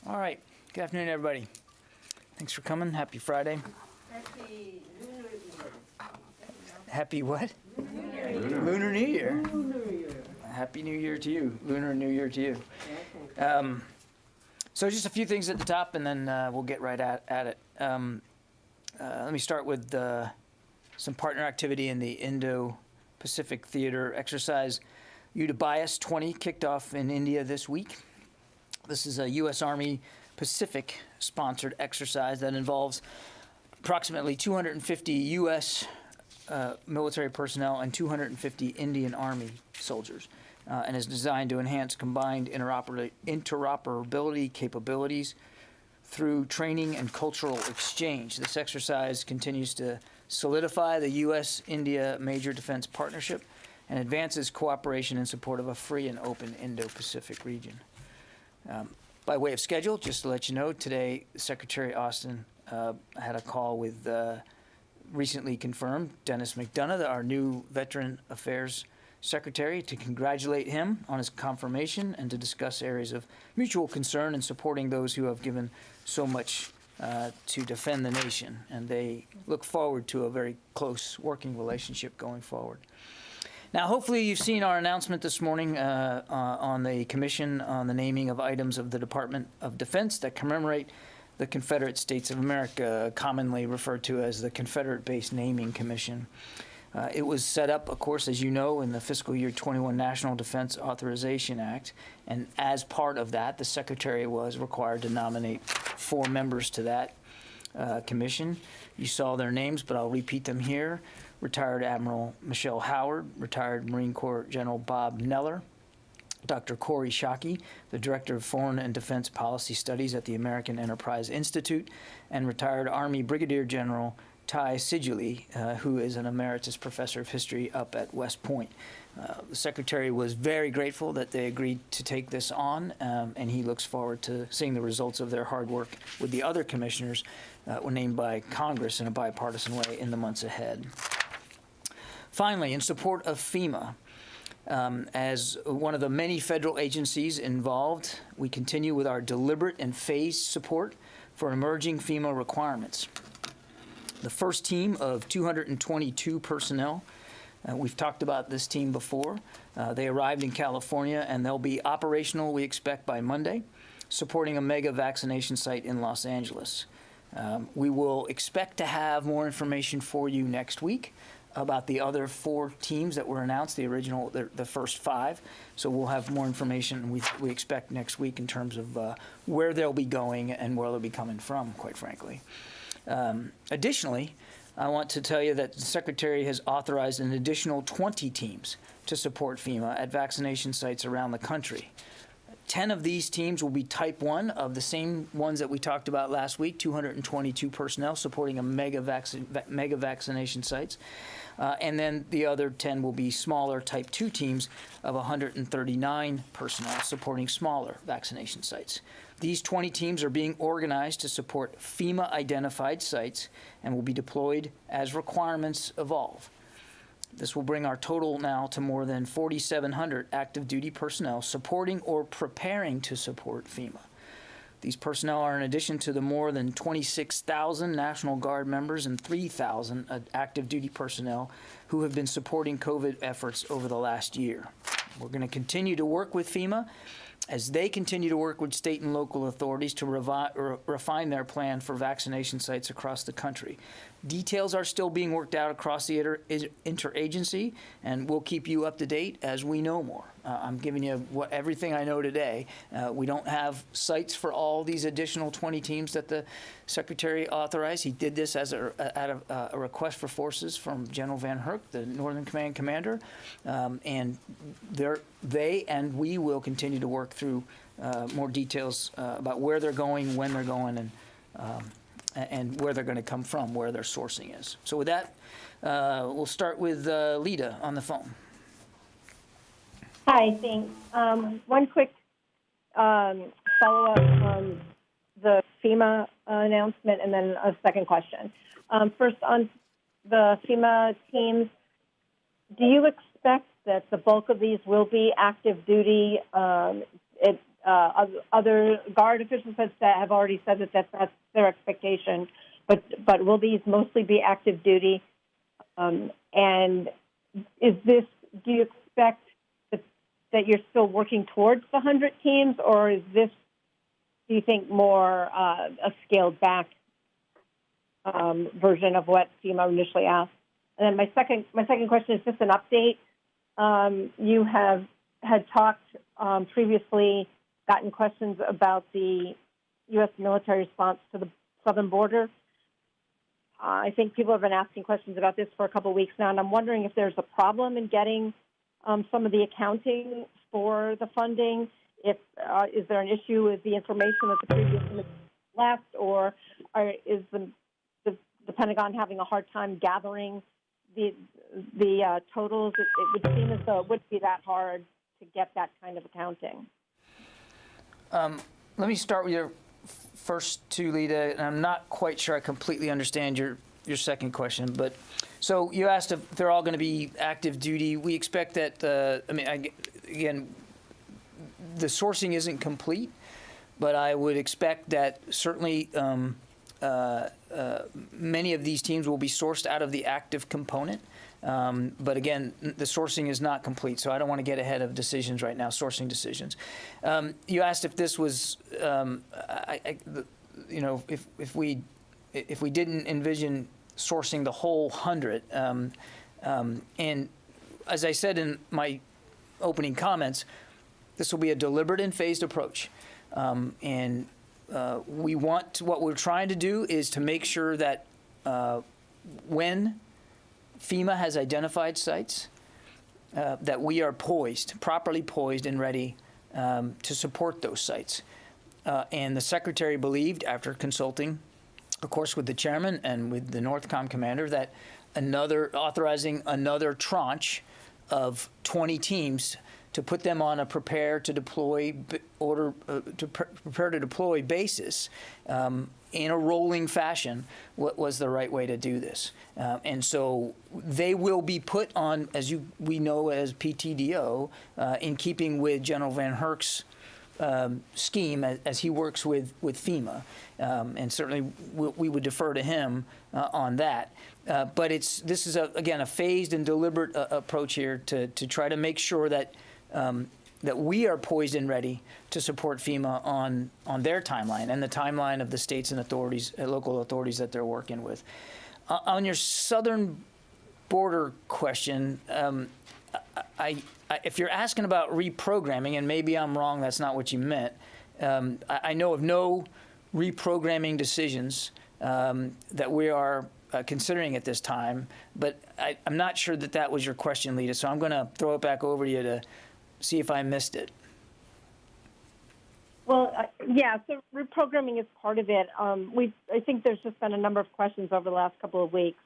All right. Good afternoon, everybody. Thanks for coming. Happy Friday. Happy Lunar Year. Happy what? Lunar Lunar New Year. Lunar Year. Happy New Year to you. Lunar New Year to you. So just a few things at the top, and then we'll get right at it. Let me start with some partner activity in the Indo-Pacific Theater exercise. Udabayas 20 kicked off in India this week. This is a U.S. Army Pacific-sponsored exercise that involves approximately 250 U.S. Military personnel and 250 Indian Army soldiers, and is designed to enhance combined interoperability capabilities through training and cultural exchange. This exercise continues to solidify the U.S.-India major defense partnership and advances cooperation in support of a free and open Indo-Pacific region. By way of schedule, just to let you know, today Secretary Austin had a call with recently confirmed Dennis McDonough, our new Veteran Affairs Secretary, to congratulate him on his confirmation and to discuss areas of mutual concern in supporting those who have given so much to defend the nation. And they look forward to a very close working relationship going forward. Now, hopefully you've seen our announcement this morning on the Commission on the naming of items of the Department of Defense that commemorate the Confederate States of America, commonly referred to as the Confederate-Based Naming Commission. It was set up, of course, as you know, in the fiscal year 21 National Defense Authorization Act, and as part of that, the Secretary was required to nominate 4 members to that commission. You saw their names, but I'll repeat them here. Retired Admiral Michelle Howard, retired Marine Corps General Bob Neller, Dr. Corey Shockey, the Director of Foreign and Defense Policy Studies at the American Enterprise Institute, and retired Army Brigadier General Ty Sigilly, who is an emeritus professor of history up at West Point. The Secretary was very grateful that they agreed to take this on, and he looks forward to seeing the results of their hard work with the other commissioners were named by Congress in a bipartisan way in the months ahead. Finally, in support of FEMA, as one of the many federal agencies involved, we continue with our deliberate and phased support for emerging FEMA requirements. The first team of 222 personnel, we've talked about this team before. They arrived in California, and they'll be operational, we expect, by Monday, supporting a mega vaccination site in Los Angeles. We will expect to have more information for you next week about the other 4 teams that were announced, the first 5. So we'll have more information we expect next week in terms of where they'll be going and where they'll be coming from, quite frankly. Additionally, I want to tell you that the Secretary has authorized an additional 20 teams to support FEMA at vaccination sites around the country. 10 of these teams will be Type 1 of the same ones that we talked about last week, 222 personnel supporting a mega vaccination sites. And then the other 10 will be smaller Type 2 teams of 139 personnel supporting smaller vaccination sites. These 20 teams are being organized to support FEMA-identified sites and will be deployed as requirements evolve. This will bring our total now to more than 4,700 active duty personnel supporting or preparing to support FEMA. These personnel are in addition to the more than 26,000 National Guard members and 3,000 active duty personnel who have been supporting COVID efforts over the last year. We're going to continue to work with FEMA as they continue to work with state and local authorities to refine their plan for vaccination sites across the country. Details are still being worked out across the interagency, and we'll keep you up to date as we know more. I'm giving you everything I know today. We don't have sites for all these additional 20 teams that the Secretary authorized. He did this as a request for forces from General Van Herk, the Northern Command Commander, and they and we will continue to work through more details about where they're going, when they're going, and where they're going to come from, where their sourcing is. So with that, we'll start with Lita on the phone. Hi, thanks. One quick follow-up on the FEMA announcement and then a second question. First, on the FEMA teams, do you expect that the bulk of these will be active duty? Other Guard officials have already said that that's their expectation. But will these mostly be active duty? And do you expect that you're still working towards the 100 teams, or is this, do you think, more a scaled back version of what FEMA initially asked? And then my second question is just an update. You had talked previously, gotten questions about the U.S. military response to the southern border. I think people have been asking questions about this for a couple of weeks now, and I'm wondering if there's a problem in getting some of the accounting for the funding. Is there an issue with the information that the previous administration left, or is the Pentagon having a hard time gathering the totals? It would seem as though it wouldn't be that hard to get that kind of accounting. Let me start with your first two, Lita, and I'm not quite sure I completely understand your second question. But so you asked if they're all going to be active duty. We expect that. Again, the sourcing isn't complete, but I would expect that certainly many of these teams will be sourced out of the active component. But again, the sourcing is not complete, so I don't want to get ahead of decisions right now, sourcing decisions. You asked if this was, if we didn't envision sourcing the whole 100, and as I said in my opening comments, this will be a deliberate and phased approach, what we're trying to do is to make sure that when FEMA has identified sites, that we are properly poised and ready to support those sites. And the Secretary believed, after consulting, of course, with the chairman and with the NORTHCOM commander, that authorizing another tranche of 20 teams to put them on a prepare to deploy basis in a rolling fashion was the right way to do this. And so they will be put on, we know as PTDO, in keeping with General Van Herk's scheme as he works with FEMA. And certainly we would defer to him on that. But this is, again, a phased and deliberate approach here to try to make sure that that we are poised and ready to support FEMA on their timeline and the timeline of the states and authorities, local authorities that they're working with. On your southern border question, if you're asking about reprogramming, and maybe I'm wrong, that's not what you meant, I know of no reprogramming decisions that we are considering at this time, but I'm not sure that was your question, Lita, so I'm going to throw it back over to you to see if I missed it. Well, yeah, so reprogramming is part of it. I think there's just been a number of questions over the last couple of weeks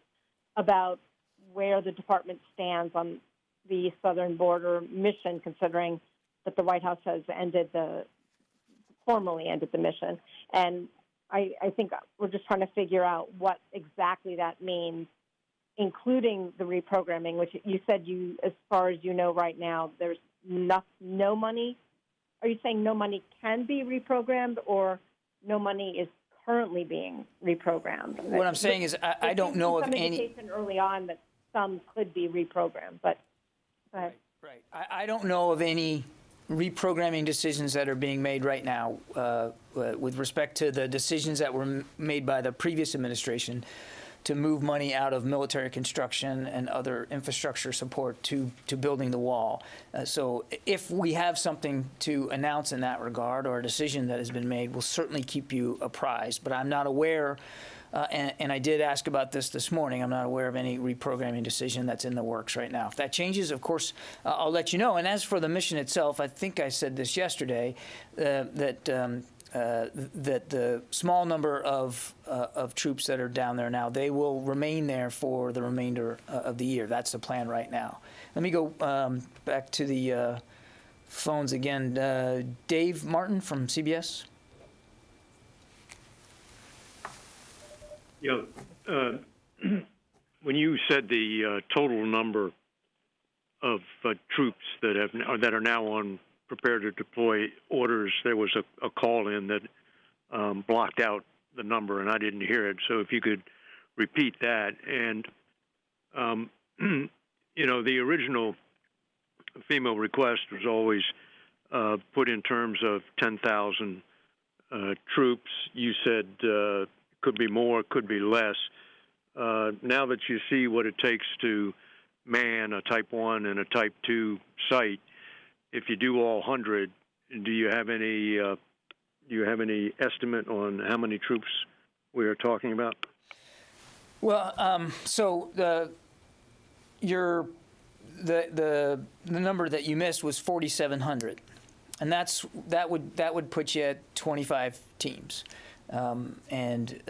about where the department stands on the southern border mission, considering that the White House has formally ended the mission. And I think we're just trying to figure out what exactly that means, including the reprogramming, which you said as far as you know right now, there's no money. Are you saying no money can be reprogrammed, or no money is currently being reprogrammed? What I'm saying is I don't know of any indication early on that some could be reprogrammed, but go ahead. Right. I don't know of any reprogramming decisions that are being made right now with respect to the decisions that were made by the previous administration to move money out of military construction and other infrastructure support to building the wall. So if we have something to announce in that regard, or a decision that has been made, we'll certainly keep you apprised. But I'm not aware, and I did ask about this morning, I'm not aware of any reprogramming decision that's in the works right now. If that changes, of course, I'll let you know. And as for the mission itself, I think I said this yesterday, that the small number of troops that are down there now, they will remain there for the remainder of the year. That's the plan right now. Let me go back to the phones again. Dave Martin from CBS. Yeah, when you said the total number of troops that are now on prepare to deploy orders, there was a call in that blocked out the number, and I didn't hear it. So if you could repeat that. And, the original FEMA request was always put in terms of 10,000 troops. You said could be more, could be less. Now that you see what it takes to man a Type 1 and a Type 2 site, if you do all 100, do you have any estimate on how many troops we are talking about? Well, so the number that you missed was 4,700, and that would put you at 25 teams. And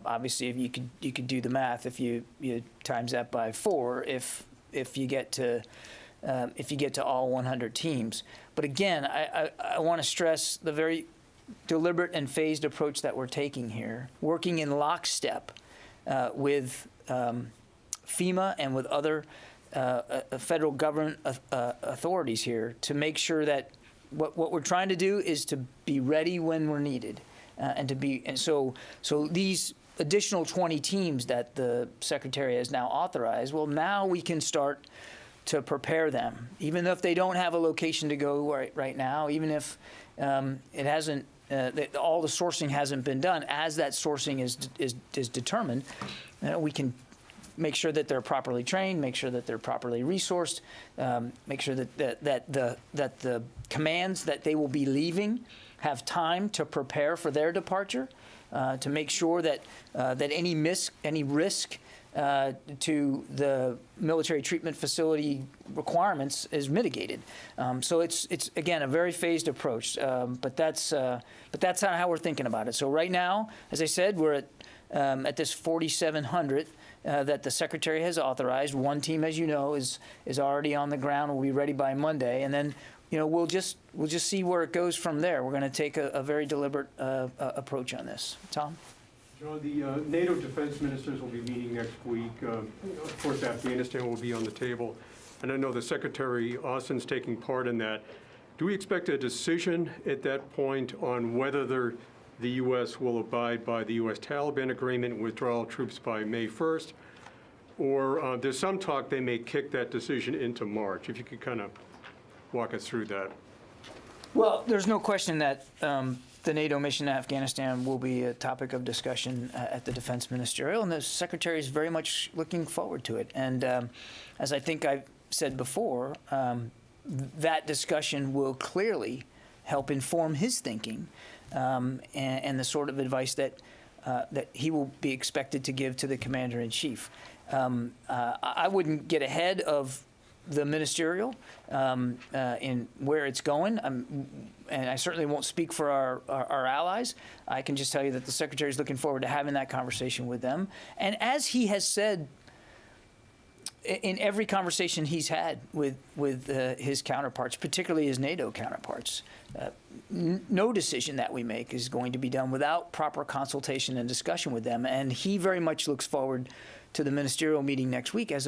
obviously, if you could do the math, if you times that by 4, if you get to all 100 teams. But again, I want to stress the very deliberate and phased approach that we're taking here, working in lockstep with FEMA and with other federal government authorities here to make sure that what we're trying to do is to be ready when we're needed, and so these additional 20 teams that the Secretary has now authorized, well, now we can start to prepare them, even if they don't have a location to go right now, even if it hasn't, all the sourcing hasn't been done. As that sourcing is determined, we can make sure that they're properly trained, make sure that they're properly resourced, make sure that the commands that they will be leaving have time to prepare for their departure, to make sure that any risk to the military treatment facility requirements is mitigated. So it's again a very phased approach, but that's how we're thinking about it. So right now, as I said, we're at this 4,700 that the Secretary has authorized. One team, as you know, is already on the ground. We'll be ready by Monday, and then we'll just see where it goes from there. We're going to take a very deliberate approach on this. Tom? John, the NATO defense ministers will be meeting next week. Of course, Afghanistan will be on the table, and I know the Secretary Austin's taking part in that. Do we expect a decision at that point on whether the U.S. will abide by the U.S. Taliban agreement and withdraw all troops by May 1st, or there's some talk they may kick that decision into March? If you could kind of walk us through that. Well, there's no question that the NATO mission in Afghanistan will be a topic of discussion at the Defense Ministerial, and the Secretary is very much looking forward to it. And as I think I've said before, that discussion will clearly help inform his thinking and the sort of advice that he will be expected to give to the Commander-in-Chief. I wouldn't get ahead of the ministerial in where it's going, and I certainly won't speak for our allies. I can just tell you that the Secretary is looking forward to having that conversation with them. And as he has said in every conversation he's had with his counterparts, particularly his NATO counterparts, no decision that we make is going to be done without proper consultation and discussion with them. And he very much looks forward to the ministerial meeting next week as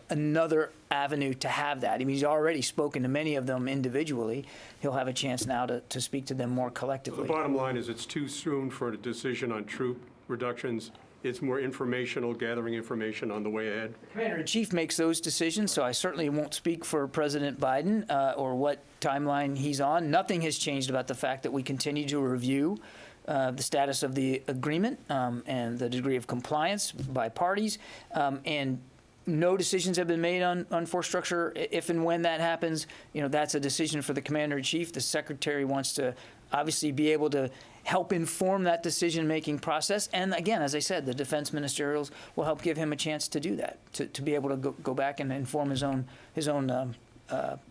another avenue to have that. I mean, he's already spoken to many of them individually. He'll have a chance now to speak to them more collectively. So the bottom line is it's too soon for a decision on troop reductions. It's more informational, gathering information on the way ahead. The Commander-in-Chief makes those decisions, so I certainly won't speak for President Biden or what timeline he's on. Nothing has changed about the fact that we continue to review the status of the agreement and the degree of compliance by parties, and no decisions have been made on force structure. If and when that happens, that's a decision for the Commander-in-Chief. The Secretary wants to obviously be able to help inform that decision-making process. And again, as I said, the defense ministerials will help give him a chance to do that, to be able to go back and inform his own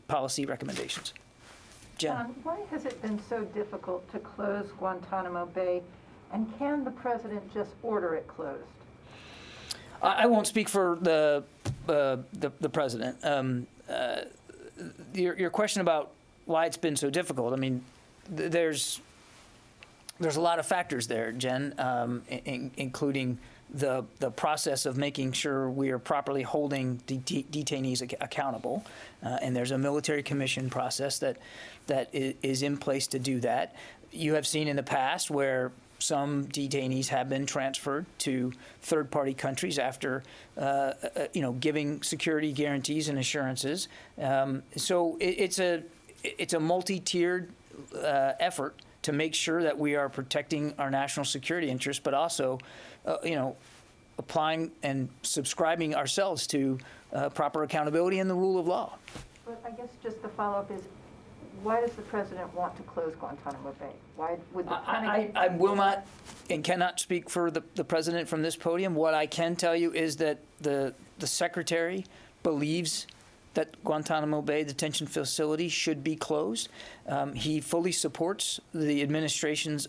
policy recommendations. Jen? Why has it been so difficult to close Guantanamo Bay, and can the president just order it closed? I won't speak for the president. Your question about why it's been so difficult, I mean, there's a lot of factors there, Jen, including the process of making sure we are properly holding detainees accountable, and there's a military commission process that is in place to do that. You have seen in the past where some detainees have been transferred to third-party countries after, giving security guarantees and assurances. So it's a multi-tiered effort to make sure that we are protecting our national security interests, but also, applying and subscribing ourselves to proper accountability and the rule of law. But I guess just the follow-up is, why does the president want to close Guantanamo Bay? Why would the Pentagon... I will not and cannot speak for the president from this podium. What I can tell you is that the secretary believes that Guantanamo Bay detention facility should be closed. He fully supports the administration's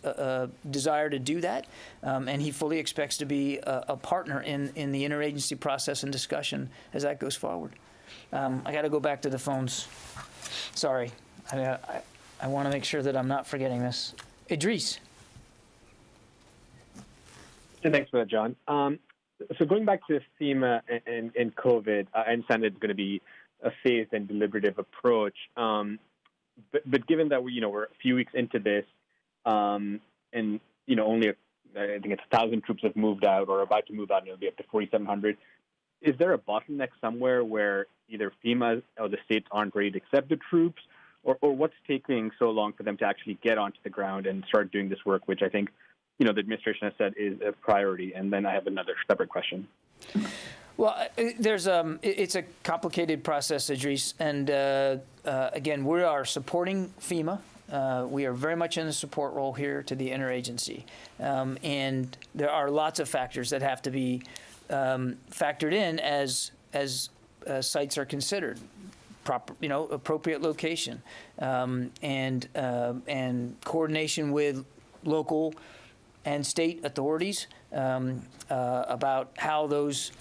desire to do that, and he fully expects to be a partner in the interagency process and discussion as that goes forward. I got to go back to the phones. Sorry. I want to make sure that I'm not forgetting this. Idris. Thanks for that, John. So going back to FEMA and COVID, I understand it's going to be a phased and deliberative approach. But given that we're a few weeks into this, and only I think it's 1,000 troops have moved out or are about to move out, and it'll be up to 4,700. Is there a bottleneck somewhere where either FEMA or the states aren't ready to accept the troops, or what's taking so long for them to actually get onto the ground and start doing this work, which I think the administration has said is a priority? And then I have another separate question. Well, it's a complicated process, Idris, and again, we are supporting FEMA. We are very much in a support role here to the interagency, and there are lots of factors that have to be factored in as sites are considered. Proper, appropriate location, and coordination with local and state authorities about how those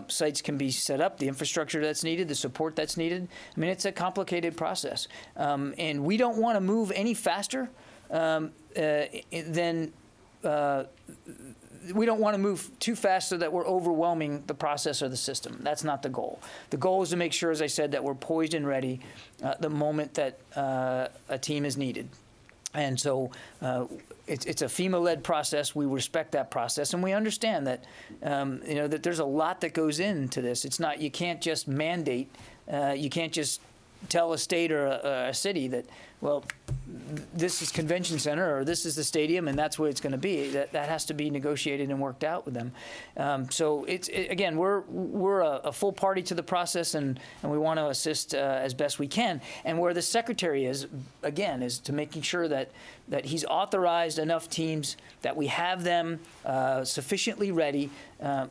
sites can be set up, the infrastructure that's needed, the support that's needed. I mean, it's a complicated process, and we don't want to move any faster than. We don't want to move too fast so that we're overwhelming the process or the system. That's not the goal. The goal is to make sure, as I said, that we're poised and ready the moment that a team is needed. And so it's a FEMA-led process. We respect that process, and we understand that that there's a lot that goes into this. It's not, you can't just mandate. You can't just tell a state or a city that, well, this is convention center or this is the stadium and that's what it's going to be. That has to be negotiated and worked out with them. So again, we're a full party to the process, and we want to assist as best we can. And where the secretary is, again, is to making sure that he's authorized enough teams, that we have them sufficiently ready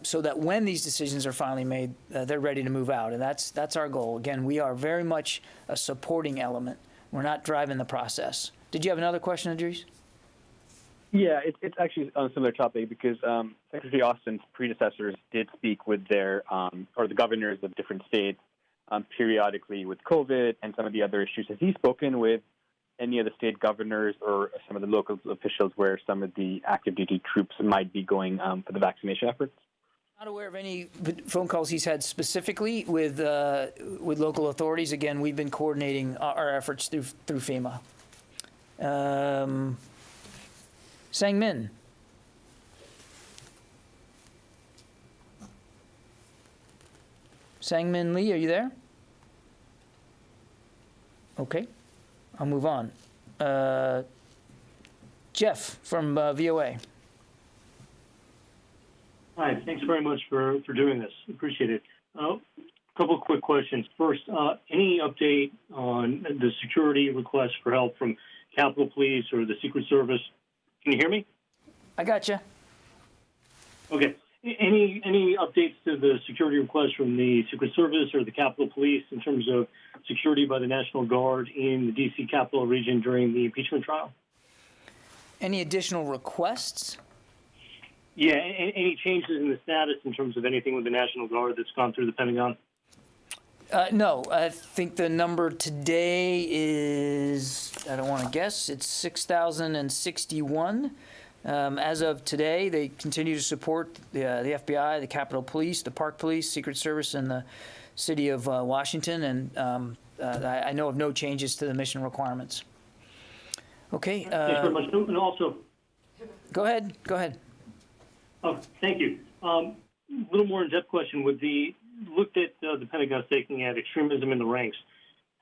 so that when these decisions are finally made, they're ready to move out. And that's our goal. Again, we are very much a supporting element. We're not driving the process. Did you have another question, Idris? Yeah, it's actually on a similar topic because Secretary Austin's predecessors did speak with their, or the governors of different states periodically with COVID and some of the other issues. Has he spoken with any of the state governors or some of the local officials where some of the active duty troops might be going for the vaccination efforts? Not aware of any phone calls he's had specifically with local authorities. Again, we've been coordinating our efforts through FEMA. Sang-Min. Sang-Min Lee, are you there? Okay, I'll move on. Jeff from VOA. Hi, thanks very much for doing this. Appreciate it. A couple of quick questions. First, any update on the security request for help from Capitol Police or the Secret Service? Can you hear me? I gotcha. Okay. Any updates to the security request from the Secret Service or the Capitol Police in terms of security by the National Guard in the D.C. Capital region during the impeachment trial? Any additional requests? Yeah, any changes in the status in terms of anything with the National Guard that's gone through the Pentagon? No, I think the number today is, I don't want to guess, it's 6,061 As of today, they continue to support the FBI, the Capitol Police, the Park Police, Secret Service, and the City of Washington, and I know of no changes to the mission requirements. Okay. Thanks very much. And also, Go ahead. oh, thank you. A little more in-depth question. Looked at the Pentagon taking at extremism in the ranks.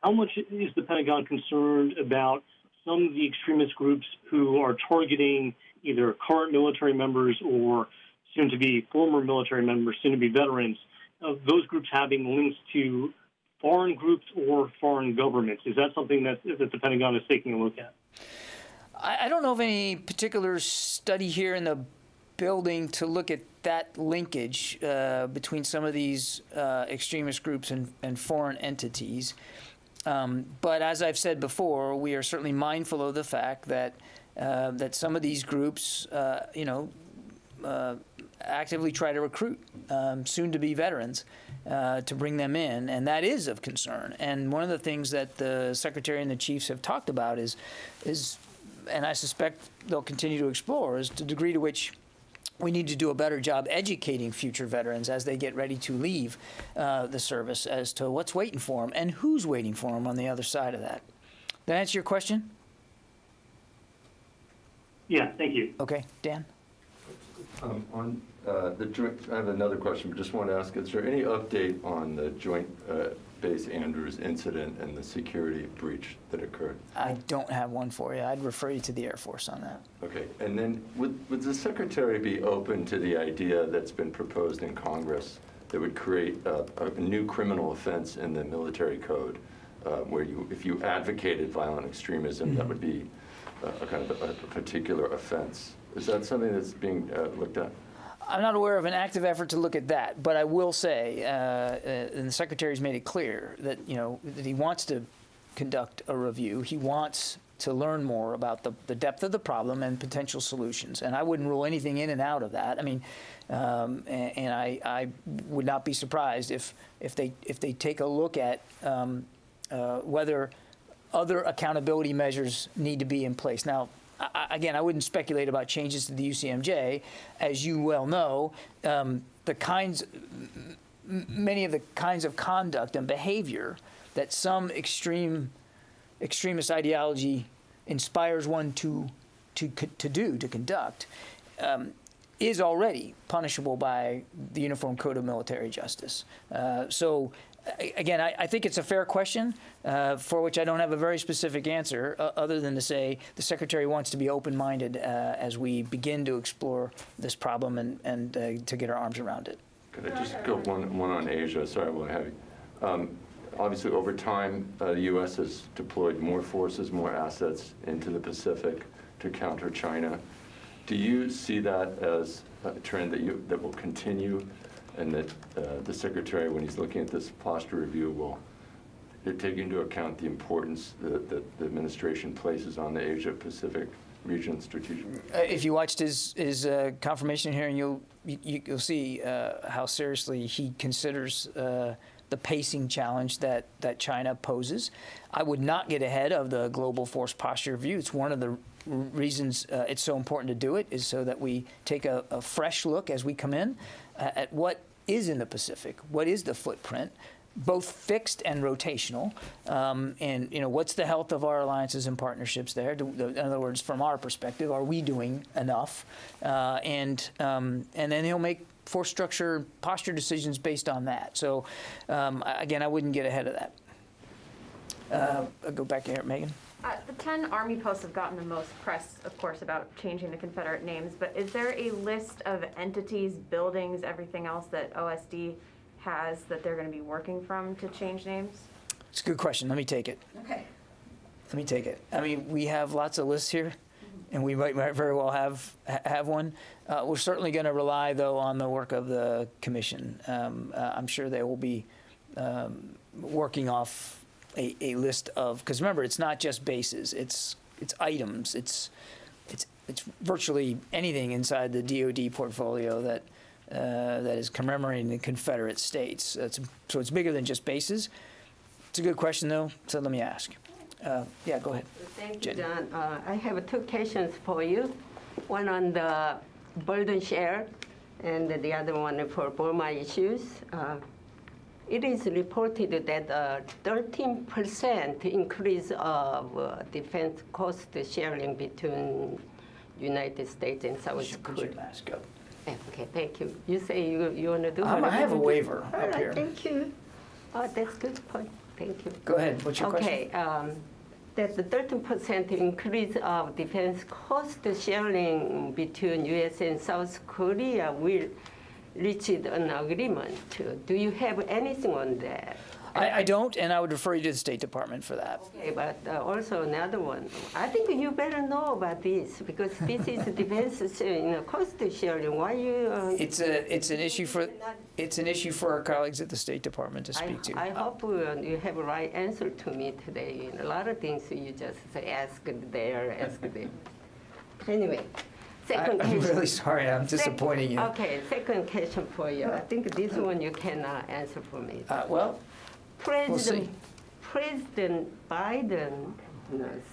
How much is the Pentagon concerned about some of the extremist groups who are targeting either current military members or soon-to-be former military members, soon-to-be veterans, of those groups having links to foreign groups or foreign governments? Is that something that the Pentagon is taking a look at? I don't know of any particular study here in the building to look at that linkage between some of these extremist groups and foreign entities. But as I've said before, we are certainly mindful of the fact that that some of these groups, actively try to recruit soon-to-be veterans to bring them in, and that is of concern. And one of the things that the Secretary and the chiefs have talked about is, and I suspect they'll continue to explore, is the degree to which we need to do a better job educating future veterans as they get ready to leave the service as to what's waiting for them and who's waiting for them on the other side of that. Did that answer your question? Yeah, thank you. Okay, Dan? On the joint, I have another question, but just want to ask, is there any update on the Joint Base Andrews incident and the security breach that occurred? I don't have one for you. I'd refer you to the Air Force on that. Okay, and then would the Secretary be open to the idea that's been proposed in Congress that would create a new criminal offense in the military code where if you advocated violent extremism, that would be a kind of a particular offense? Is that something that's being looked at? I'm not aware of an active effort to look at that, but I will say, and the Secretary's made it clear that that he wants to conduct a review. He wants to learn more about the depth of the problem and potential solutions. And I wouldn't rule anything in and out of that. I mean, and I would not be surprised if they take a look at whether other accountability measures need to be in place. Now, again, I wouldn't speculate about changes to the UCMJ. As you well know, many of the kinds of conduct and behavior that some extremist ideology inspires one to conduct, is already punishable by the Uniform Code of Military Justice. So, again, I think it's a fair question for which I don't have a very specific answer other than to say the Secretary wants to be open-minded as we begin to explore this problem and to get our arms around it. Could I just go one on Asia? Sorry, I have you. Obviously, over time, the U.S. has deployed more forces, more assets into the Pacific to counter China. Do you see that as a trend that will continue, and that the Secretary, when he's looking at this posture review, will take into account the importance that the administration places on the Asia-Pacific region strategically? If you watched his confirmation hearing, you'll see how seriously he considers the pacing challenge that China poses. I would not get ahead of the global force posture review. It's one of the reasons it's so important to do it, is so that we take a fresh look as we come in at what is in the Pacific, what is the footprint, both fixed and rotational, and what's the health of our alliances and partnerships there. In other words, from our perspective, are we doing enough? And then he'll make force structure posture decisions based on that. So again, I wouldn't get ahead of that. I'll go back here, Megan. The 10 Army posts have gotten the most press, of course, about changing the Confederate names, but is there a list of entities, buildings, everything else that OSD has that they're going to be working from to change names? It's a good question. Let me take it. Okay. Let me take it. I mean, we have lots of lists here, and we might very well have one. We're certainly going to rely, though, on the work of the commission. I'm sure they will be working off a list of, because remember, it's not just bases, it's items, it's virtually anything inside the DoD portfolio that is commemorating the Confederate States. So it's bigger than just bases. It's a good question, though, so let me ask. Yeah, go ahead. Thank you, Jen. John. I have two questions for you. one on the burden share and the other one for Burma issues. It is reported that 13% increase of defense cost sharing between United States and South Korea. Okay, thank you. You say you want to do it? I have a waiver All up right, here. thank you. Oh, that's good point. Thank you. Go ahead. What's your question? Okay, that the 13% increase of defense cost sharing between U.S. and South Korea will reach an agreement. Do you have anything on that? I don't, and I would refer you to the State Department for that. Okay, but also another one. I think you better know about this because this is defense cost sharing. Why you? It's an issue for our colleagues at the State Department to speak to. I hope you have a right answer to me today. A lot of things you just ask there, ask there. Anyway. I'm really sorry. I'm disappointing you. Okay, second question for you. I think this one you cannot answer for me. Well, we'll see. President Biden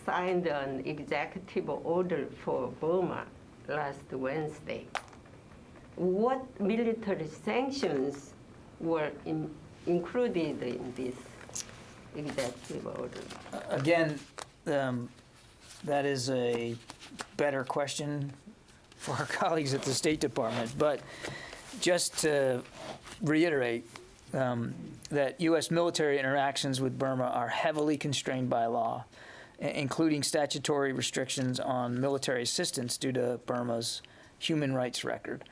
signed an executive order for Burma last Wednesday. What military sanctions were included in this executive order? Again, that is a better question for our colleagues at the State Department. But just to reiterate, that U.S. military interactions with Burma are heavily constrained by law, including statutory restrictions on military assistance due to Burma's human rights record.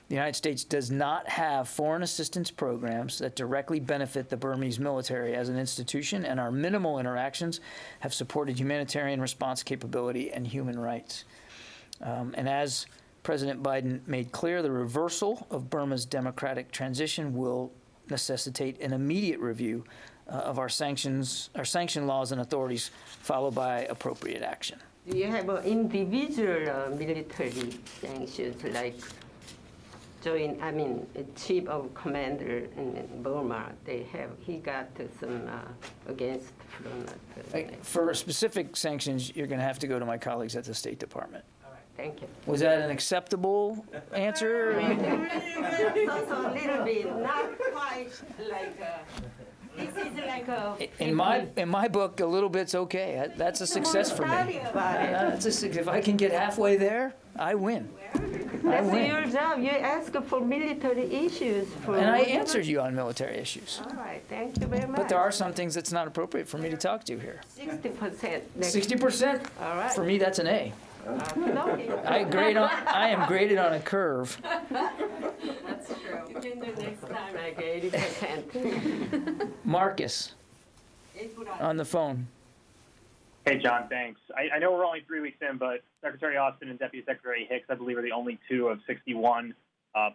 The United States does not have foreign assistance programs that directly benefit the Burmese military as an institution, and our minimal interactions have supported humanitarian response capability and human rights. And as President Biden made clear, the reversal of Burma's democratic transition will necessitate an immediate review of our sanction laws and authorities, followed by appropriate action. Do you have individual military sanctions like chief of commander in Burma? He got some against from For specific sanctions, you're going to have to go to my colleagues at the State Department. Thank you. Was that an acceptable answer? Also a little bit, not quite like this is like a. In my book, a little bit's okay. That's a success for me. If I can get halfway there, I win. That's your job. You ask for military issues. And I answered you on military issues. All right, thank you very much. But there are some things that's not appropriate for me to talk to here. 60%. 60%? All right. For me, that's an A. I am graded on a curve. That's true. The next time I get 80%. Marcus, on the phone. Hey, John, thanks. I know we're only 3 weeks in, but Secretary Austin and Deputy Secretary Hicks, I believe, are the only two of 61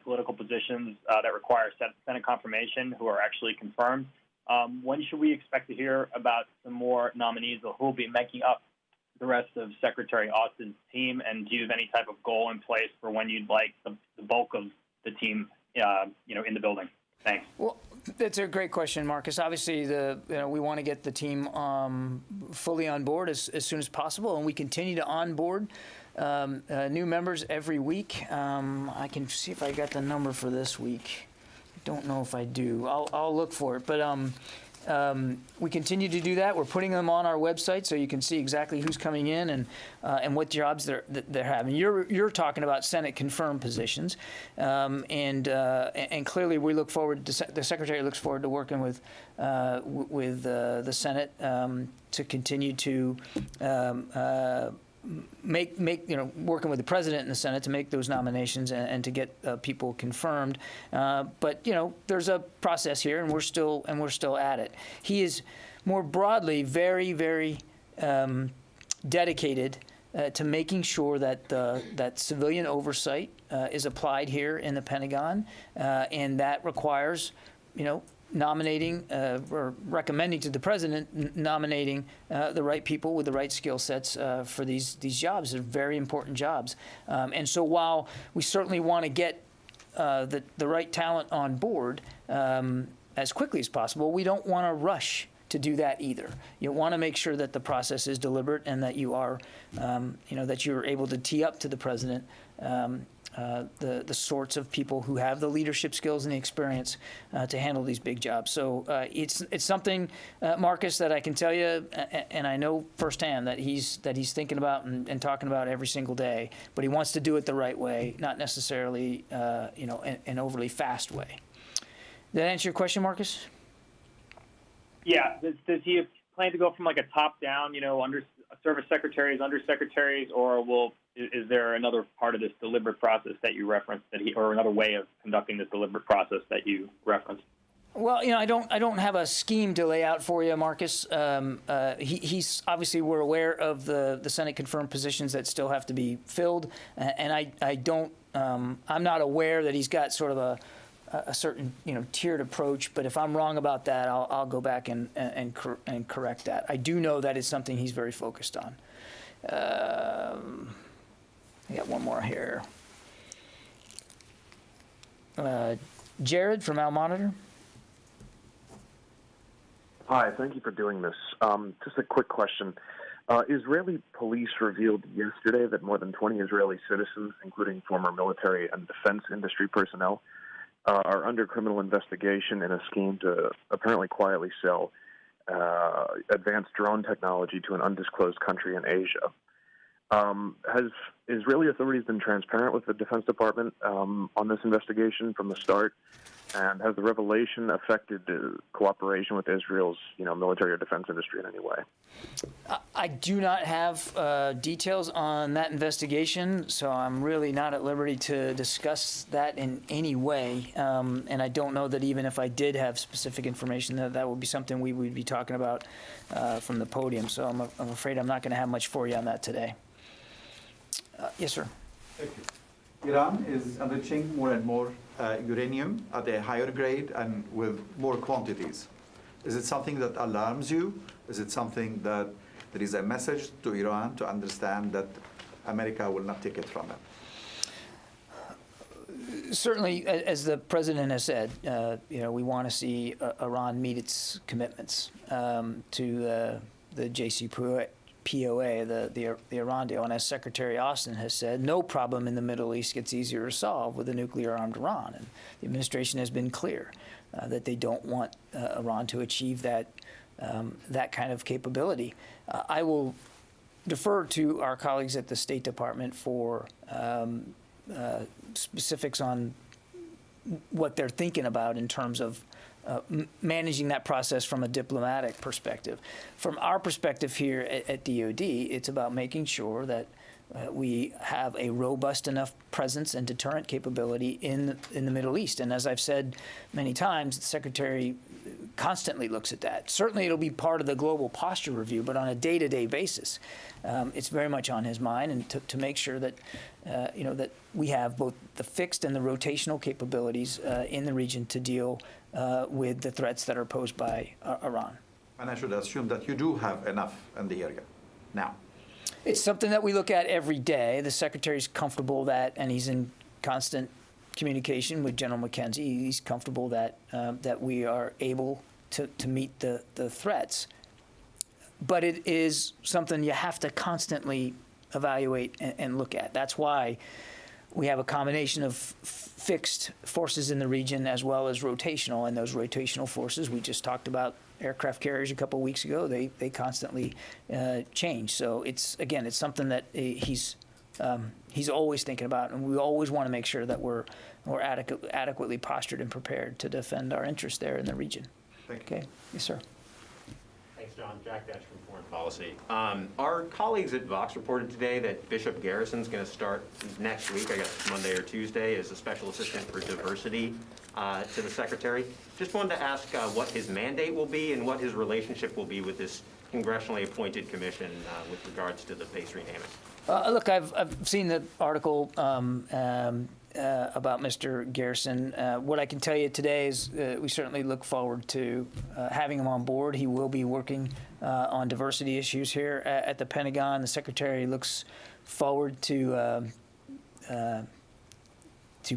political positions that require Senate confirmation who are actually confirmed. When should we expect to hear about some more nominees who will be making up the rest of Secretary Austin's team, and do you have any type of goal in place for when you'd like the bulk of the team, in the building? Thanks. Well, that's a great question, Marcus. Obviously, we want to get the team fully on board as soon as possible, and we continue to onboard new members every week. I can see if I got the number for this week. I don't know if I do. I'll look for it, but. We continue to do that. We're putting them on our website so you can see exactly who's coming in and what jobs they're having. You're talking about Senate confirmed positions, and clearly we look forward. The Secretary looks forward to working with the Senate to continue to working with the President and the Senate to make those nominations and to get people confirmed. But there's a process here, and we're still at it. He is more broadly very, very dedicated to making sure that that civilian oversight is applied here in the Pentagon, and that requires, nominating or recommending to the President nominating the right people with the right skill sets for these jobs. They're very important jobs. And so while we certainly want to get the right talent on board as quickly as possible, we don't want to rush to do that either. You want to make sure that the process is deliberate and that you are, that you're able to tee up to the president the sorts of people who have the leadership skills and the experience to handle these big jobs. So it's something, Marcus, that I can tell you, and I know firsthand that he's thinking about and talking about every single day. But he wants to do it the right way, not necessarily an overly fast way. Did that answer your question, Marcus? Yeah. Does he plan to go from like a top-down, under service secretaries, undersecretaries, or is there another part of this deliberate process that you referenced or another way of conducting this deliberate process that you referenced? Well, I don't have a scheme to lay out for you, Marcus. He's obviously, we're aware of the Senate confirmed positions that still have to be filled, and I'm not aware that he's got sort of a certain tiered approach. But if I'm wrong about that, I'll go back and correct that. I do know that it's something he's very focused on. I got one more here. Jared from Al Monitor. Hi, thank you for doing this. Just a quick question. Israeli police revealed yesterday that more than 20 Israeli citizens, including former military and defense industry personnel, are under criminal investigation in a scheme to apparently quietly sell advanced drone technology to an undisclosed country in Asia. Has Israeli authorities been transparent with the Defense Department on this investigation from the start? And has the revelation affected cooperation with Israel's, military or defense industry in any way? I do not have details on that investigation, so I'm really not at liberty to discuss that in any way. And I don't know that even if I did have specific information, that would be something we would be talking about from the podium. So I'm afraid I'm not going to have much for you on that today. Yes, sir. Thank you. Iran is enriching more and more uranium at a higher grade and with more quantities. Is it something that alarms you? Is it something that there is a message to Iran to understand that America will not take it from them? Certainly, as the president has said, we want to see Iran meet its commitments to the JCPOA, the Iran deal. And as Secretary Austin has said, no problem in the Middle East gets easier to solve with a nuclear-armed Iran. And the administration has been clear that they don't want Iran to achieve that kind of capability. I will defer to our colleagues at the State Department for specifics on what they're thinking about in terms of managing that process from a diplomatic perspective. From our perspective here at DOD, it's about making sure that we have a robust enough presence and deterrent capability in the Middle East. And as I've said many times, the Secretary constantly looks at that. Certainly it'll be part of the global posture review, but on a day-to-day basis, it's very much on his mind, and to make sure that that we have both the fixed and the rotational capabilities in the region to deal with the threats that are posed by Iran. And I should assume that you do have enough in the area now. It's something that we look at every day. The Secretary's comfortable that, and he's in constant communication with General McKenzie. He's comfortable that that we are able to meet the threats. But it is something you have to constantly evaluate and look at. That's why we have a combination of fixed forces in the region as well as rotational. And those rotational forces, we just talked about aircraft carriers a couple of weeks ago, they constantly change. So it's something that he's always thinking about, and we always want to make sure that we're adequately postured and prepared to defend our interests there in the region. Thank you. Okay. Yes, sir. Thanks, John. Jack Dash from Foreign Policy. Our colleagues at Vox reported today that Bishop Garrison's going to start next week, I guess Monday or Tuesday, as a special assistant for diversity to the Secretary. Just wanted to ask what his mandate will be and what his relationship will be with this congressionally appointed commission with regards to the base renaming. Look, I've seen the article about Mr. Garrison. What I can tell you today is we certainly look forward to having him on board. He will be working on diversity issues here at the Pentagon. The Secretary looks forward to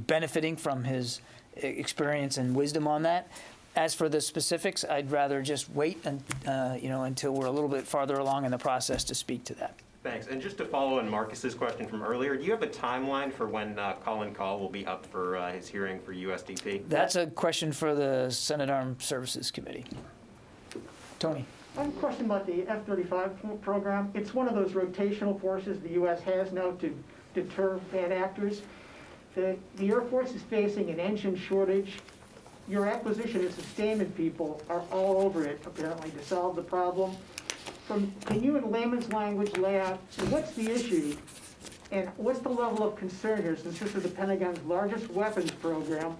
benefiting from his experience and wisdom on that. As for the specifics, I'd rather just wait and, until we're a little bit farther along in the process to speak to that. Thanks. And just to follow on Marcus's question from earlier, do you have a timeline for when Colin Kahl will be up for his hearing for USDP? That's a question for the Senate Armed Services Committee. Tony. I have a question about the F-35 program. It's one of those rotational forces the U.S. has now to deter bad actors. The Air Force is facing an engine shortage. Your acquisition and sustainment people are all over it, apparently, to solve the problem. Can you, in layman's language, lay out what's the issue and what's the level of concern here, since this is the Pentagon's largest weapons program,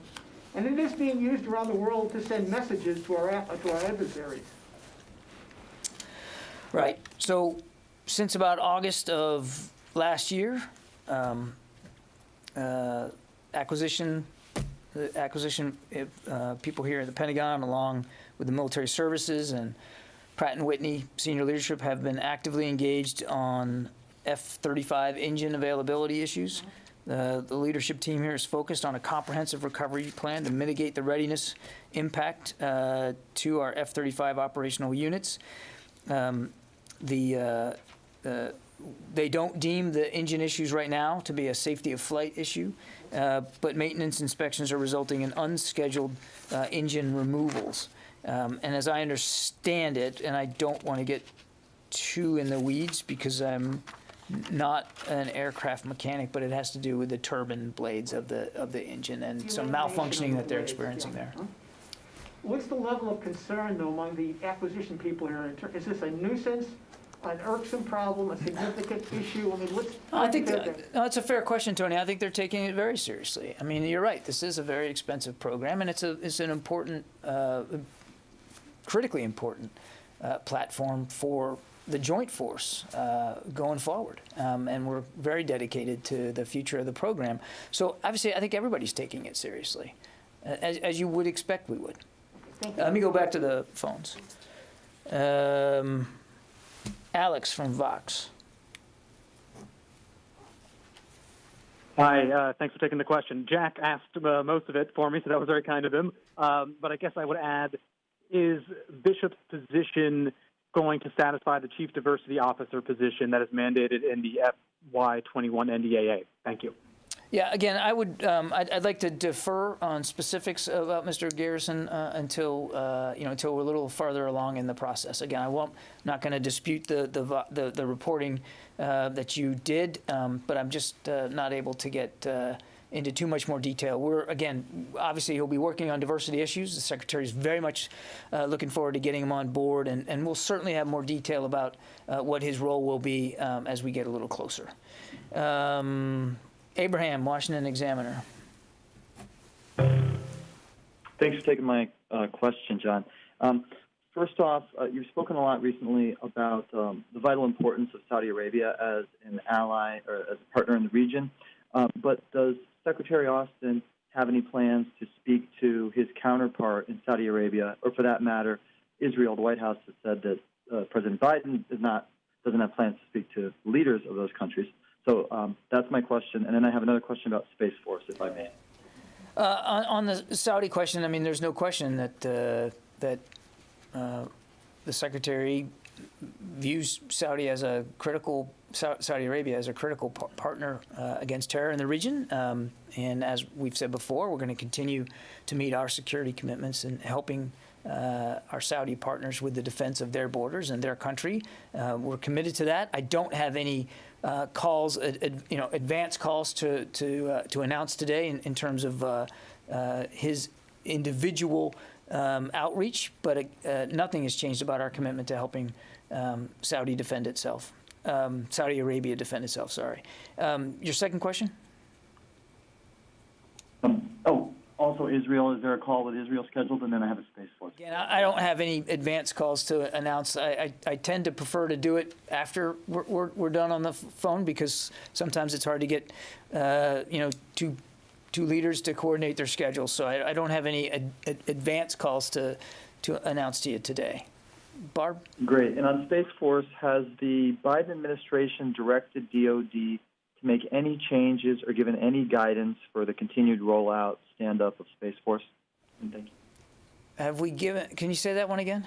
and it is being used around the world to send messages to our adversaries? Right. So since about August of last year, acquisition people here at the Pentagon, along with the military services and Pratt & Whitney senior leadership, have been actively engaged on F-35 engine availability issues. The leadership team here is focused on a comprehensive recovery plan to mitigate the readiness impact to our F-35 operational units. They don't deem the engine issues right now to be a safety of flight issue, but maintenance inspections are resulting in unscheduled engine removals. And as I understand it, and I don't want to get too in the weeds because I'm not an aircraft mechanic, but it has to do with the turbine blades of the engine and some malfunctioning that they're experiencing there. What's the level of concern, though, among the acquisition people here? Is this a nuisance, an irksome problem, a significant issue? I mean, I think that's a fair question, Tony. I think they're taking it very seriously. I mean, you're right. This is a very expensive program, and it's an important, critically important platform for the Joint Force going forward. And we're very dedicated to the future of the program. So obviously, I think everybody's taking it seriously, as you would expect we would. Let me go back to the phones. Alex from Vox. Hi, thanks for taking the question. Jack asked most of it for me, so that was very kind of him. But I guess I would add, is Bishop's position going to satisfy the Chief Diversity Officer position that is mandated in the FY21 NDAA? Thank you. Yeah, again, I would. I'd like to defer on specifics about Mr. Garrison until until we're a little farther along in the process. Again, not going to dispute the reporting that you did, but I'm just not able to get into too much more detail. Obviously, he'll be working on diversity issues. The Secretary is very much looking forward to getting him on board, and we'll certainly have more detail about what his role will be as we get a little closer. Abraham, Washington Examiner. Thanks for taking my question, John. First off, you've spoken a lot recently about the vital importance of Saudi Arabia as an ally or as a partner in the region. But does Secretary Austin have any plans to speak to his counterpart in Saudi Arabia, or for that matter, Israel? The White House has said that President Biden doesn't have plans to speak to leaders of those countries. So that's my question. And then I have another question about Space Force, if I may. On the Saudi question, I mean, there's no question that the Secretary views Saudi Arabia as a critical partner against terror in the region. And as we've said before, we're going to continue to meet our security commitments and helping our Saudi partners with the defense of their borders and their country. We're committed to that. I don't have any calls, advance calls to announce today in terms of his individual outreach, but nothing has changed about our commitment to helping Saudi Arabia defend itself. Sorry. Your second question? Also Israel. Is there a call with Israel scheduled? And then I have a Space Force. Again, I don't have any advance calls to announce. I tend to prefer to do it after we're done on the phone, because sometimes it's hard to get two leaders to coordinate their schedules. So I don't have any advance calls to announce to you today. Barb? Great. And on Space Force, has the Biden administration directed DOD to make any changes or given any guidance for the continued rollout, stand-up of Space Force? And thank you. have we given, can you say that one again?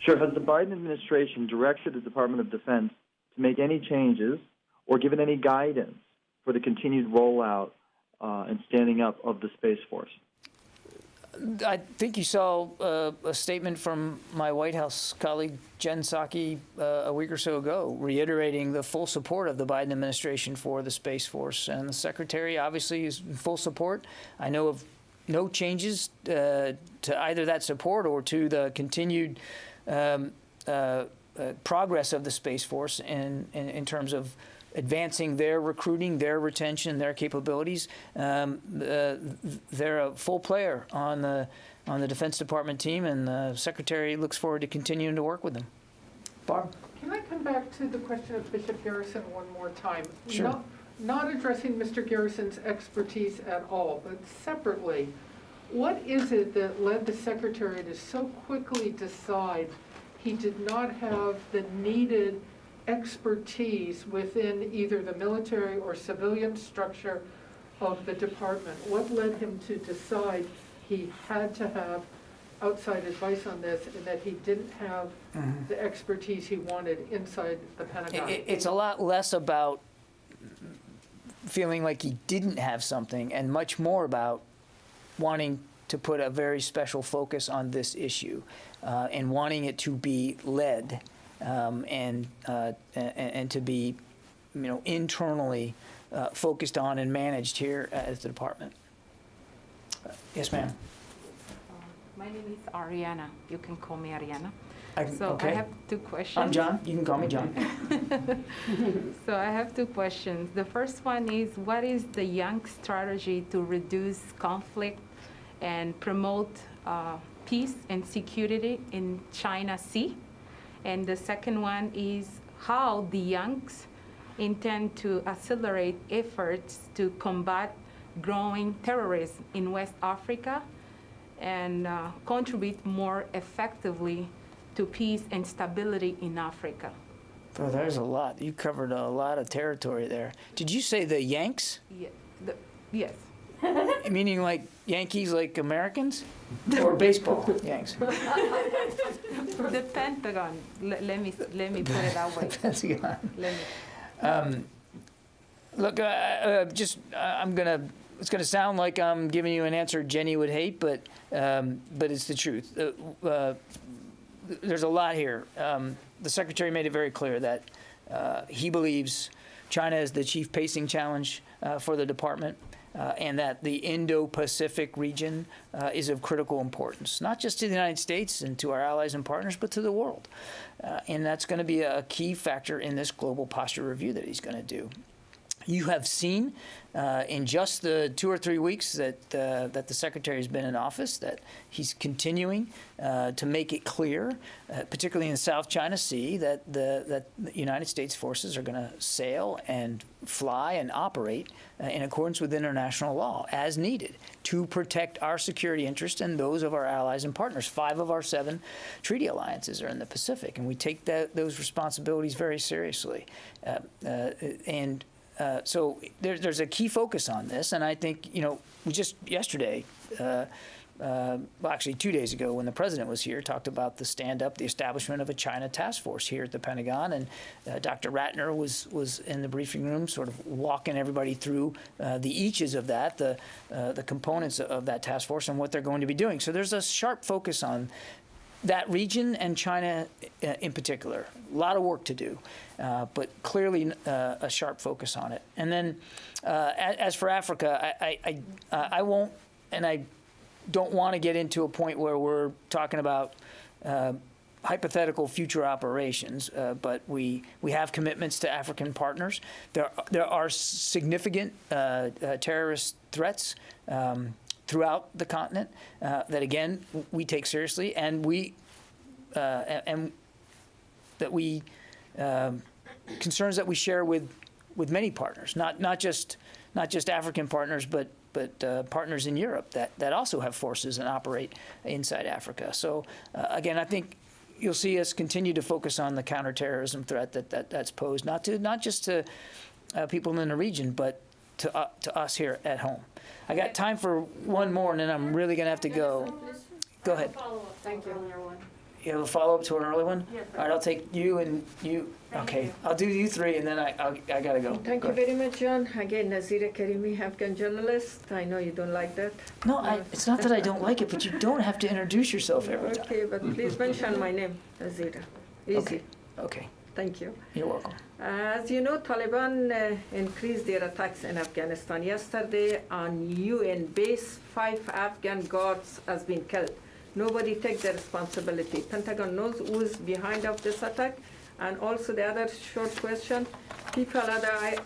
Sure. Has the Biden administration directed the Department of Defense to make any changes or given any guidance for the continued rollout and standing up of the Space Force? I think you saw a statement from my White House colleague Jen Psaki a week or so ago, reiterating the full support of the Biden administration for the Space Force. And the Secretary obviously is in full support. I know of no changes to either that support or to the continued progress of the Space Force in terms of advancing their recruiting, their retention, their capabilities. They're a full player on the Defense Department team, and the Secretary looks forward to continuing to work with them. Barb? Can I come back to the question of Bishop Garrison one more time? Sure. Not addressing Mr. Garrison's expertise at all, but separately, what is it that led the Secretary to so quickly decide he did not have the needed expertise within either the military or civilian structure of the department? What led him to decide he had to have outside advice on this and that he didn't have the expertise he wanted inside the Pentagon? It's a lot less about feeling like he didn't have something and much more about wanting to put a very special focus on this issue and wanting it to be led and to be, internally focused on and managed here at the department. Yes, ma'am. My name is Ariana. You can call me Ariana. Okay. I have two questions. I'm John. You can call me John. So I have two questions. The first one is, what is the Young strategy to reduce conflict and promote peace and security in China Sea? And the second one is how the Youngs intend to accelerate efforts to combat growing terrorism in West Africa and contribute more effectively to peace and stability in Africa. Well, there's a lot. You covered a lot of territory there. Did you say the Yanks? Yeah, yes. Meaning like Yankees, like Americans? Or baseball Yanks? The Pentagon. Let me put it that way. Pentagon. Look, it's gonna sound like I'm giving you an answer Jenny would hate, but it's the truth. There's a lot here. The Secretary made it very clear that he believes China is the chief pacing challenge for the department. And that the Indo-Pacific region is of critical importance, not just to the United States and to our allies and partners, but to the world. And that's going to be a key factor in this global posture review that he's going to do. You have seen in just the 2 or 3 weeks that the Secretary has been in office that he's continuing to make it clear, particularly in the South China Sea, that the United States forces are going to sail and fly and operate in accordance with international law as needed to protect our security interests and those of our allies and partners. 5 of our 7 treaty alliances are in the Pacific, and we take those responsibilities very seriously. So there's a key focus on this, and I think, we just yesterday, well, actually 2 days ago when the President was here, talked about the establishment of a China task force here at the Pentagon, and Dr. Ratner was in the briefing room sort of walking everybody through the eaches of that, the components of that task force and what they're going to be doing. So there's a sharp focus on that region and China in particular. A lot of work to do, but clearly a sharp focus on it. And then as for Africa, I won't, and I don't want to get into a point where we're talking about hypothetical future operations, but we have commitments to African partners. There are significant terrorist threats throughout the continent that, again, we take seriously, and concerns that we share with many partners, not just African partners, but partners in Europe that also have forces and operate inside Africa. So again, I think you'll see us continue to focus on the counterterrorism threat that's posed, not just to people in the region, but to us here at home. I got time for one more, and then I'm really going to have to go. Go ahead. Thank you. You have a follow-up to an early one? Yes, sir. All right, I'll take you and you. Okay, I'll do you three, and then I got to go. Thank Go you ahead. very much, John. Again, Nazira Karimi, Afghan journalist. I know you don't like that. No, it's not that I don't like it, but you don't have to introduce yourself every time. Okay, but please mention my name, Nazira. Easy. Okay. Thank you. You're welcome. As you know, Taliban increased their attacks in Afghanistan. Yesterday, on UN base, 5 Afghan guards has been killed. Nobody takes the responsibility. Pentagon knows who's behind of this attack. And also the other short question, people had a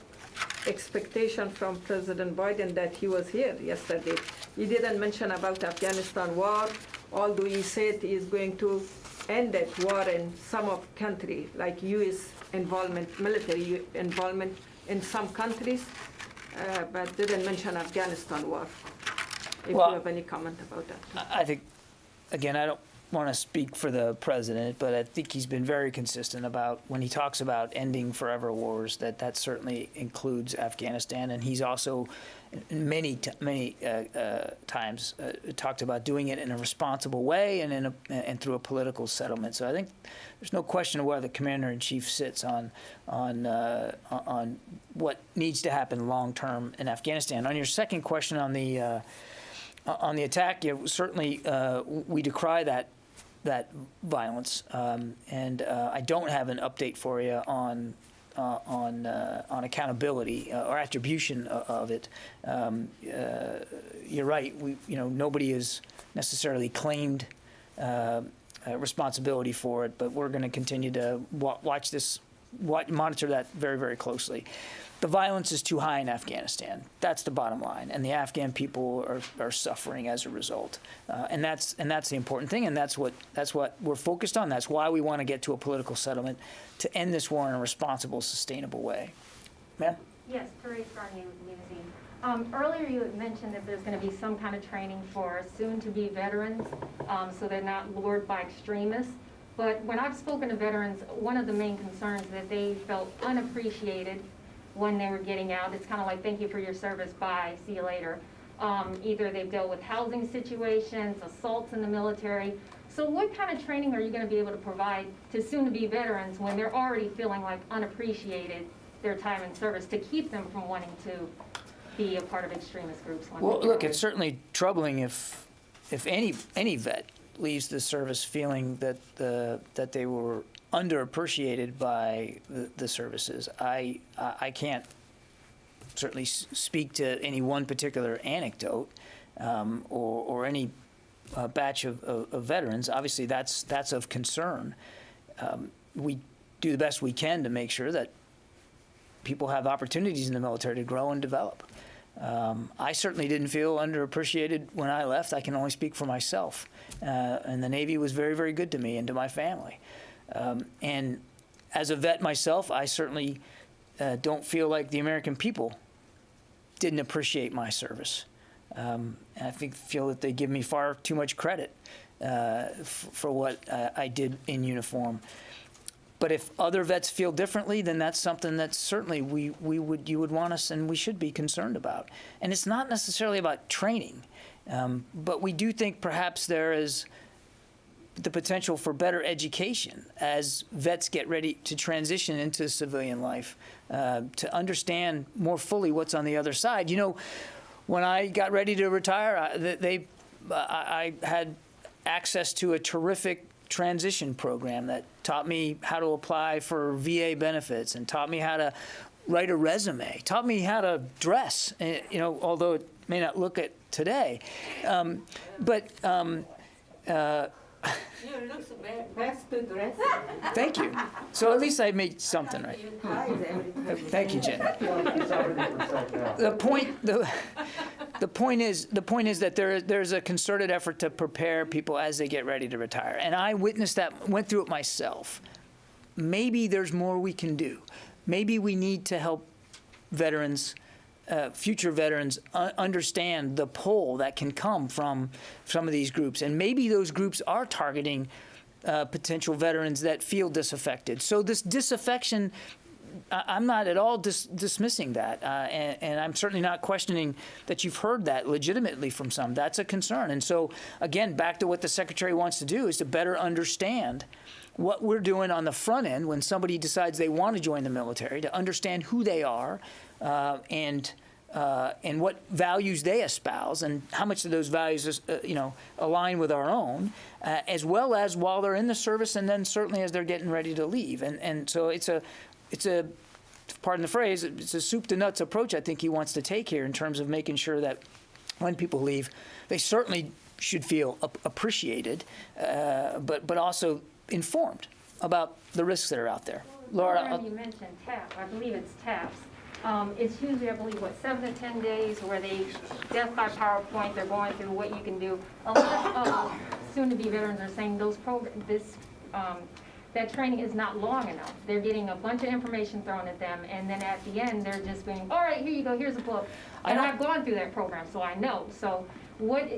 expectation from President Biden that he was here yesterday. He didn't mention about Afghanistan war, although he said he is going to end that war in some of countries, like U.S. involvement, military involvement in some countries, but didn't mention Afghanistan war. If Well, you have any comment about that. I think, again, I don't want to speak for the president, but I think he's been very consistent about when he talks about ending forever wars, that certainly includes Afghanistan, and he's also many times talked about doing it in a responsible way and through a political settlement. So I think there's no question of where the commander-in-chief sits on what needs to happen long-term in Afghanistan. On your second question on the attack, certainly we decry that violence, and I don't have an update for you on accountability or attribution of it. You're right. Nobody has necessarily claimed responsibility for it, but we're going to continue to monitor that very, very closely. The violence is too high in Afghanistan. That's the bottom line, and the Afghan people are suffering as a result. And that's the important thing, and that's what we're focused on. That's why we want to get to a political settlement to end this war in a responsible, sustainable way. Ma'am? Yes, Therese Garnier with Museum. Earlier you had mentioned that there's going to be some kind of training for soon-to-be veterans, so they're not lured by extremists. But when I've spoken to veterans, one of the main concerns is that they felt unappreciated when they were getting out. It's kind of like, thank you for your service, bye, see you later. Either they've dealt with housing situations, assaults in the military. So what kind of training are you going to be able to provide to soon-to-be veterans when they're already feeling like unappreciated their time in service to keep them from wanting to be a part of extremist groups? Well, look, it's certainly troubling if any vet leaves the service feeling that they were underappreciated by the services. I can't certainly speak to any one particular anecdote or any batch of veterans. Obviously, that's of concern. We do the best we can to make sure that people have opportunities in the military to grow and develop. I certainly didn't feel underappreciated when I left. I can only speak for myself. And the Navy was very, very good to me and to my family. And as a vet myself, I certainly don't feel like the American people didn't appreciate my service. And I feel that they give me far too much credit for what I did in uniform. But if other vets feel differently, then that's something that certainly you would want us and we should be concerned about. And it's not necessarily about training, but we do think perhaps there is the potential for better education as vets get ready to transition into civilian life, to understand more fully what's on the other side. You know, when I got ready to retire, I had access to a terrific transition program that taught me how to apply for VA benefits and taught me how to write a resume, taught me how to dress, although it may not look it today. You look so best to dress. Thank you. So at least I made something right. Thank you, Jen. The point is that there's a concerted effort to prepare people as they get ready to retire. And I witnessed that, went through it myself. Maybe there's more we can do. Maybe we need to help veterans, future veterans, understand the pull that can come from some of these groups. And maybe those groups are targeting potential veterans that feel disaffected. So this disaffection I'm not at all dismissing that, and I'm certainly not questioning that you've heard that legitimately from some. That's a concern. And so, again, back to what the Secretary wants to do is to better understand what we're doing on the front end when somebody decides they want to join the military, to understand who they are and what values they espouse and how much of those values align with our own, as well as while they're in the service and then certainly as they're getting ready to leave. And so it's a pardon the phrase, it's a soup to nuts approach I think he wants to take here in terms of making sure that when people leave, they certainly should feel appreciated, but also informed about the risks that are out there. Laura, you mentioned TAP. I believe it's TAPS. It's usually, I believe, 7 to 10 days where they, death by PowerPoint, they're going through what you can do. A lot of soon-to-be veterans are saying that training is not long enough. They're getting a bunch of information thrown at them, and then at the end, they're just going, all right, here you go, here's a book. And I've gone through that program, so I know. So what,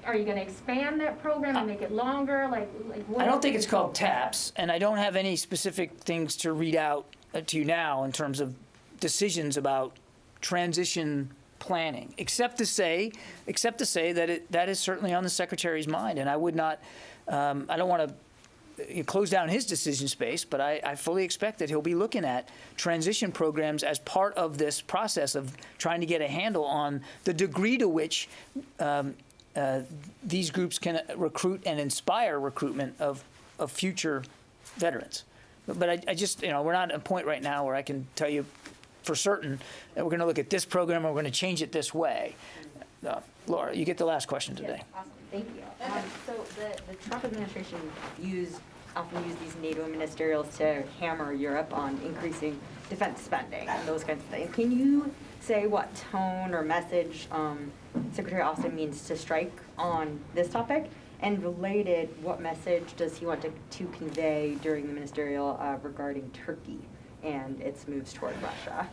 are you going to expand that program and make it longer? Like what? I don't think it's called TAPS, and I don't have any specific things to read out to you now in terms of decisions about transition planning, except to say that that is certainly on the Secretary's mind, and I would not, I don't want to close down his decision space, but I fully expect that he'll be looking at transition programs as part of this process of trying to get a handle on the degree to which these groups can recruit and inspire recruitment of future veterans. But I just, we're not at a point right now where I can tell you for certain that we're going to look at this program or we're going to change it this way. Laura, you get the last question today. Yes, awesome. Thank you. So the Trump administration often used these NATO ministerials to hammer Europe on increasing defense spending and those kinds of things. Can you say what tone or message Secretary Austin means to strike on this topic? And related, what message does he want to convey during the ministerial regarding Turkey and its moves toward Russia?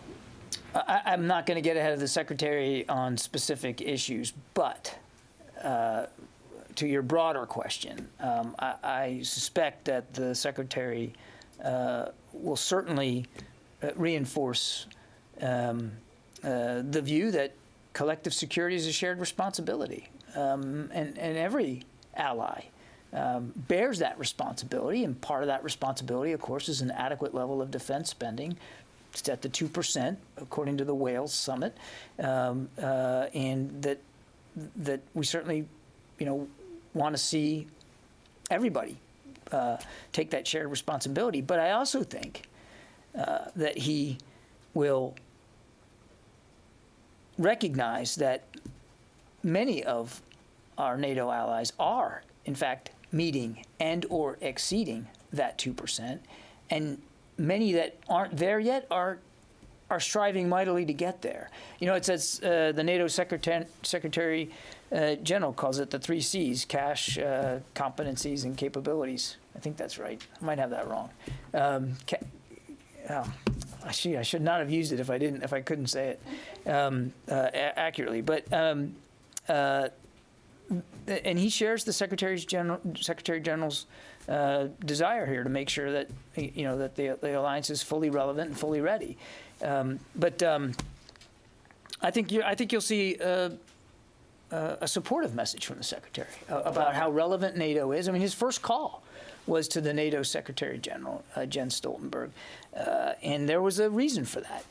I'm not going to get ahead of the Secretary on specific issues, but to your broader question, I suspect that the Secretary will certainly reinforce the view that collective security is a shared responsibility, and every ally bears that responsibility, and part of that responsibility, of course, is an adequate level of defense spending. It's at the 2%, according to the Wales Summit, and that we certainly, want to see everybody take that shared responsibility. But I also think that he will recognize that many of our NATO allies are, in fact, meeting and or exceeding that 2%, and many that aren't there yet are striving mightily to get there. It says the NATO Secretary General calls it the 3 C's: cash, competencies, and capabilities. I think that's right. I might have that wrong. I should not have used it if I couldn't say it accurately. But and he shares the Secretary General's desire here to make sure that that the alliance is fully relevant and fully ready. But I think you'll see a supportive message from the Secretary about how relevant NATO is. I mean, his first call was to the NATO Secretary General, Jens Stoltenberg, and there was a reason for that.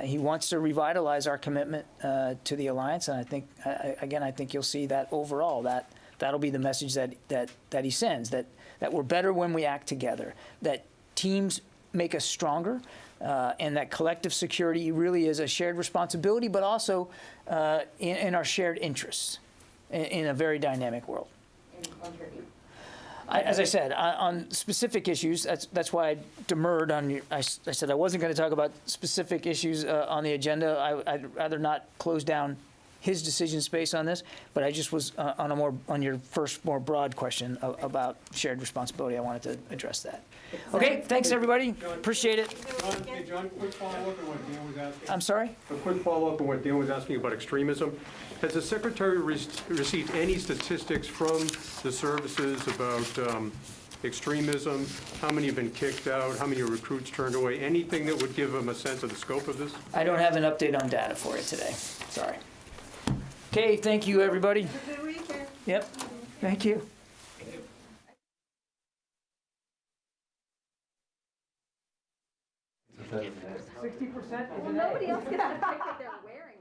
He wants to revitalize our commitment to the alliance, and I think, I think you'll see that overall, that'll be the message that he sends, that we're better when we act together, that teams make us stronger, and that collective security really is a shared responsibility, but also in our shared interests in a very dynamic world. As I said, on specific issues, that's why I demurred on you. I said I wasn't going to talk about specific issues on the agenda. I'd rather not close down his decision space on this, but I just was on your first more broad question about shared responsibility. I wanted to address that. Okay, thanks everybody. Appreciate it. John, quick follow-up on what Dan was asking. I'm sorry? A quick follow-up on what Dan was asking about extremism. Has the Secretary received any statistics from the services about extremism, how many have been kicked out, how many recruits turned away, anything that would give them a sense of the scope of this? I don't have an update on data for you today. Sorry. Okay, thank you, everybody. Have a good weekend. Yep, thank you. 60%? Well, nobody else gets to pick what they're wearing.